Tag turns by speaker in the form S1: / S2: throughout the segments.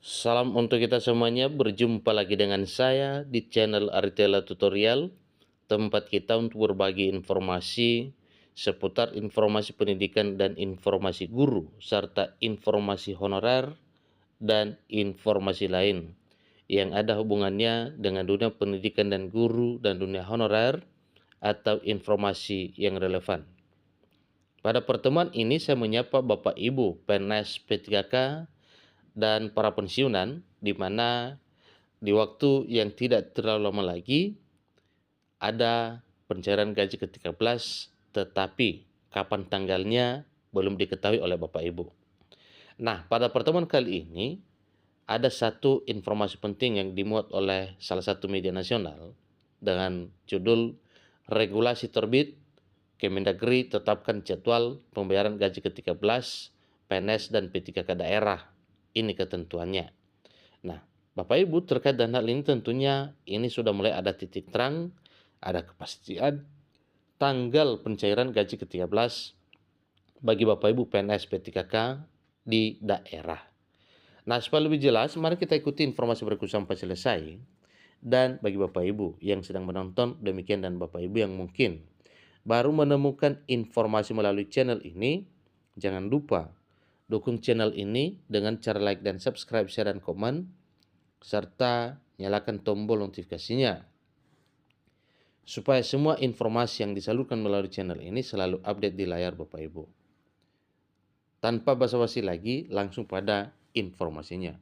S1: Salam untuk kita semuanya, berjumpa lagi dengan saya di channel Aritela Tutorial, tempat kita untuk berbagi informasi seputar informasi pendidikan dan informasi guru, serta informasi honorer dan informasi lain yang ada hubungannya dengan dunia pendidikan dan guru dan dunia honorer atau informasi yang relevan. Pada pertemuan ini saya menyapa Bapak Ibu PNS P3K dan para pensiunan, di mana di waktu yang tidak terlalu lama lagi ada pencairan gaji ke-13, tetapi kapan tanggalnya belum diketahui oleh Bapak Ibu. Nah, pada pertemuan kali ini ada satu informasi penting yang dimuat oleh salah satu media nasional dengan judul Regulasi Terbit, Kemendagri tetapkan jadwal pembayaran gaji ke-13 PNS dan P3K daerah. Ini ketentuannya. Nah, Bapak Ibu, terkait dengan hal ini tentunya ini sudah mulai ada titik terang, ada kepastian tanggal pencairan gaji ke-13 bagi Bapak Ibu PNS P3K di daerah. Nah, supaya lebih jelas, mari kita ikuti informasi berikut sampai selesai. Dan bagi Bapak Ibu yang sedang menonton, demikian, dan Bapak Ibu yang mungkin baru menemukan informasi melalui channel ini, jangan lupa dukung channel ini dengan cara like dan subscribe, share, dan komen, serta nyalakan tombol notifikasinya, supaya semua informasi yang disalurkan melalui channel ini selalu update di layar Bapak Ibu. Tanpa basa-basi lagi, langsung pada informasinya.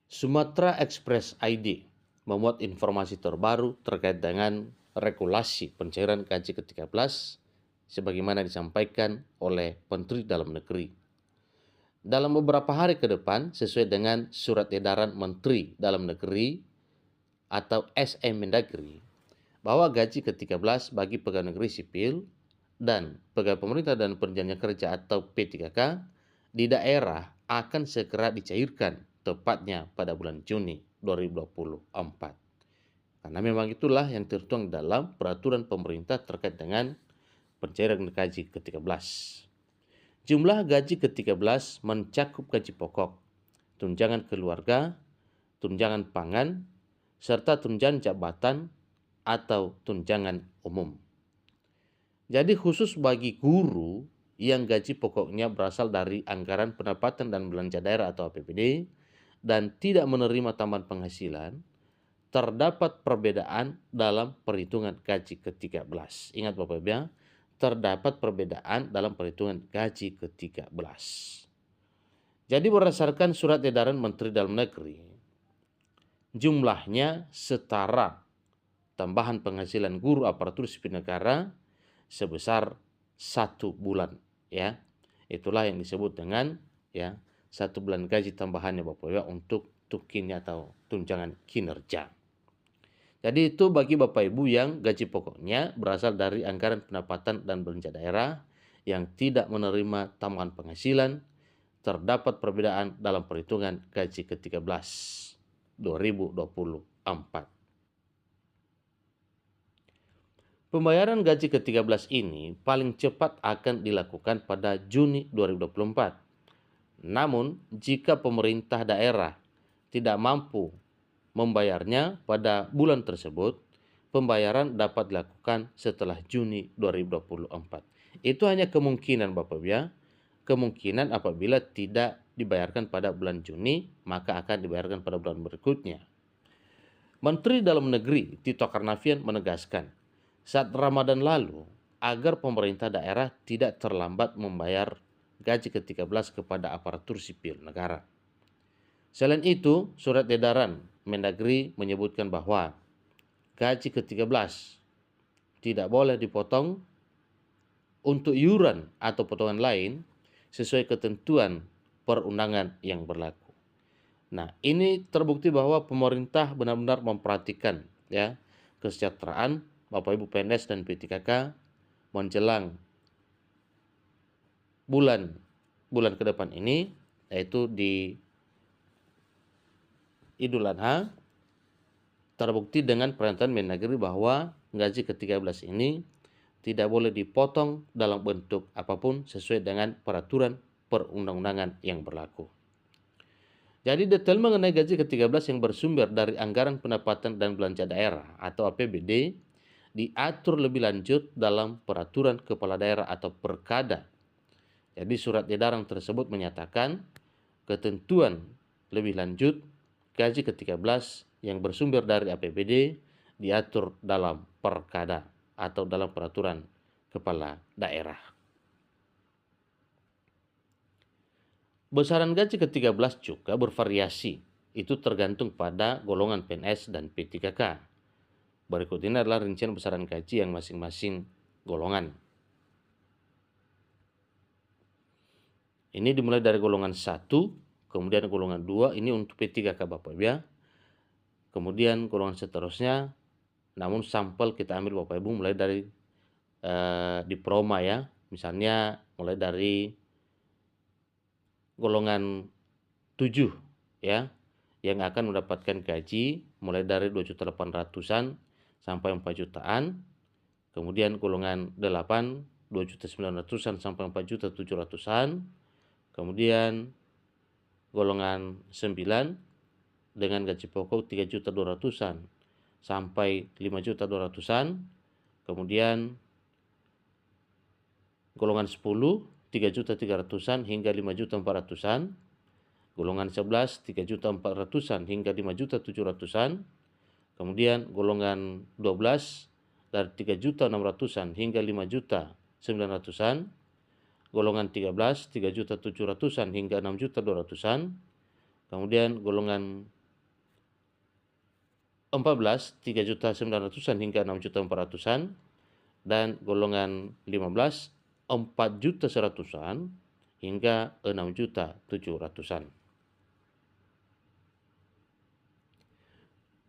S1: Sumatera Express ID memuat informasi terbaru terkait dengan regulasi pencairan gaji ke-13 sebagaimana disampaikan oleh Menteri Dalam Negeri. Dalam beberapa hari ke depan, sesuai dengan surat edaran Menteri Dalam Negeri atau SM Mendagri, bahwa gaji ke-13 bagi pegawai negeri sipil dan pegawai pemerintah dan perjanjian kerja atau P3K di daerah akan segera dicairkan, tepatnya pada bulan Juni 2024. Karena memang itulah yang tertuang dalam peraturan pemerintah terkait dengan pencairan gaji ke-13. Jumlah gaji ke-13 mencakup gaji pokok, tunjangan keluarga, tunjangan pangan, serta tunjangan jabatan atau tunjangan umum. Jadi khusus bagi guru yang gaji pokoknya berasal dari anggaran pendapatan dan belanja daerah atau APBD dan tidak menerima tambahan penghasilan, terdapat perbedaan dalam perhitungan gaji ke-13. Ingat Bapak Ibu ya, terdapat perbedaan dalam perhitungan gaji ke-13. Jadi berdasarkan surat edaran Menteri Dalam Negeri, jumlahnya setara tambahan penghasilan guru aparatur sipil negara sebesar 1 bulan, ya. Itulah yang disebut dengan 1 bulan gaji tambahannya Bapak Ibu untuk tukinnya atau tunjangan kinerja. Jadi itu bagi Bapak Ibu yang gaji pokoknya berasal dari anggaran pendapatan dan belanja daerah yang tidak menerima tambahan penghasilan, terdapat perbedaan dalam perhitungan gaji ke-13 2024. Pembayaran gaji ke-13 ini paling cepat akan dilakukan pada Juni 2024. Namun, jika pemerintah daerah tidak mampu membayarnya pada bulan tersebut, pembayaran dapat dilakukan setelah Juni 2024. Itu hanya kemungkinan Bapak Ibu ya. Kemungkinan apabila tidak dibayarkan pada bulan Juni, maka akan dibayarkan pada bulan berikutnya. Menteri Dalam Negeri Tito Karnavian menegaskan saat Ramadan lalu agar pemerintah daerah tidak terlambat membayar gaji ke-13 kepada aparatur sipil negara. Selain itu, surat edaran Mendagri menyebutkan bahwa gaji ke-13 tidak boleh dipotong untuk iuran atau potongan lain sesuai ketentuan perundangan yang berlaku. Nah, ini terbukti bahwa pemerintah benar-benar memperhatikan kesejahteraan Bapak Ibu PNS dan P3K menjelang bulan ke depan ini, yaitu di Idul Adha. Terbukti dengan pernyataan Mendagri bahwa gaji ke-13 ini tidak boleh dipotong dalam bentuk apapun sesuai dengan peraturan perundang-undangan yang berlaku. Jadi detail mengenai gaji ke-13 yang bersumber dari anggaran pendapatan dan belanja daerah atau APBD diatur lebih lanjut dalam peraturan kepala daerah atau Perkada. Jadi surat edaran tersebut menyatakan ketentuan lebih lanjut gaji ke-13 yang bersumber dari APBD diatur dalam Perkada atau dalam peraturan kepala daerah. Besaran gaji ke-13 juga bervariasi, itu tergantung pada golongan PNS dan P3K. Berikut ini adalah rincian besaran gaji yang masing-masing golongan. Ini dimulai dari golongan 1, kemudian golongan 2, ini untuk P3K Bapak Ibu ya. Kemudian golongan seterusnya, namun sampel kita ambil Bapak Ibu mulai dari diploma ya. Misalnya mulai dari golongan 7 ya, yang akan mendapatkan gaji mulai dari 2.800-an sampai 4 jutaan. Kemudian golongan 8 2.900-an sampai 4.700-an. Kemudian golongan 9 dengan gaji pokok 3.200-an sampai 5.200-an. Kemudian golongan 10 3.300-an hingga 5.400-an. Golongan 11 3.400-an hingga 5.700-an. Kemudian golongan 12 dari 3.600-an hingga 5.900-an. Golongan 13 3.700-an hingga 6.200-an. Kemudian golongan 14 3.900-an hingga 6.400-an. Dan golongan 15 4.100-an hingga 6.700-an.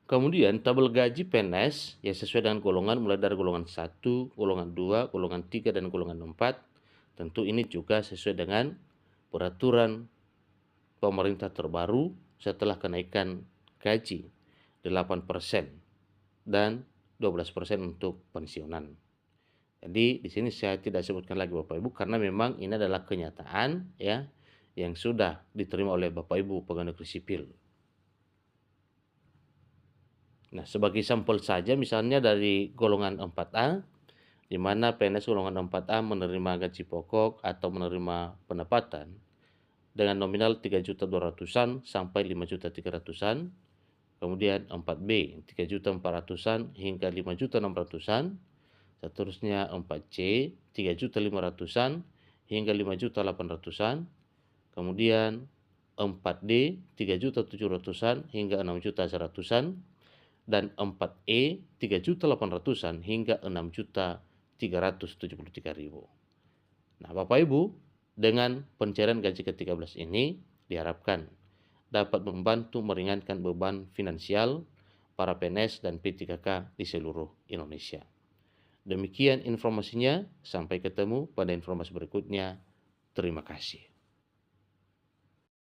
S1: Kemudian tabel gaji PNS yang sesuai dengan golongan mulai dari golongan 1, golongan 2, golongan 3, dan golongan 4. Tentu ini juga sesuai dengan peraturan pemerintah terbaru setelah kenaikan gaji 8% dan 12% untuk pensiunan. Jadi di sini saya tidak sebutkan lagi Bapak Ibu karena memang ini adalah kenyataan ya yang sudah diterima oleh Bapak Ibu pegawai negeri sipil. Nah, sebagai sampel saja misalnya dari golongan 4A di mana PNS golongan 4A menerima gaji pokok atau menerima pendapatan dengan nominal 3.200-an sampai 5.300-an. Kemudian 4B 3.400-an hingga 5.600-an. Seterusnya 4C 3.500-an hingga 5.800-an. Kemudian 4D 3.700-an hingga 6.100-an. Dan 4E 3.800-an hingga 6.373.000. Nah Bapak Ibu, dengan pencairan gaji ke-13 ini diharapkan dapat membantu meringankan beban finansial para PNS dan P3K di seluruh Indonesia. Demikian informasinya, sampai ketemu pada informasi berikutnya. Terima kasih.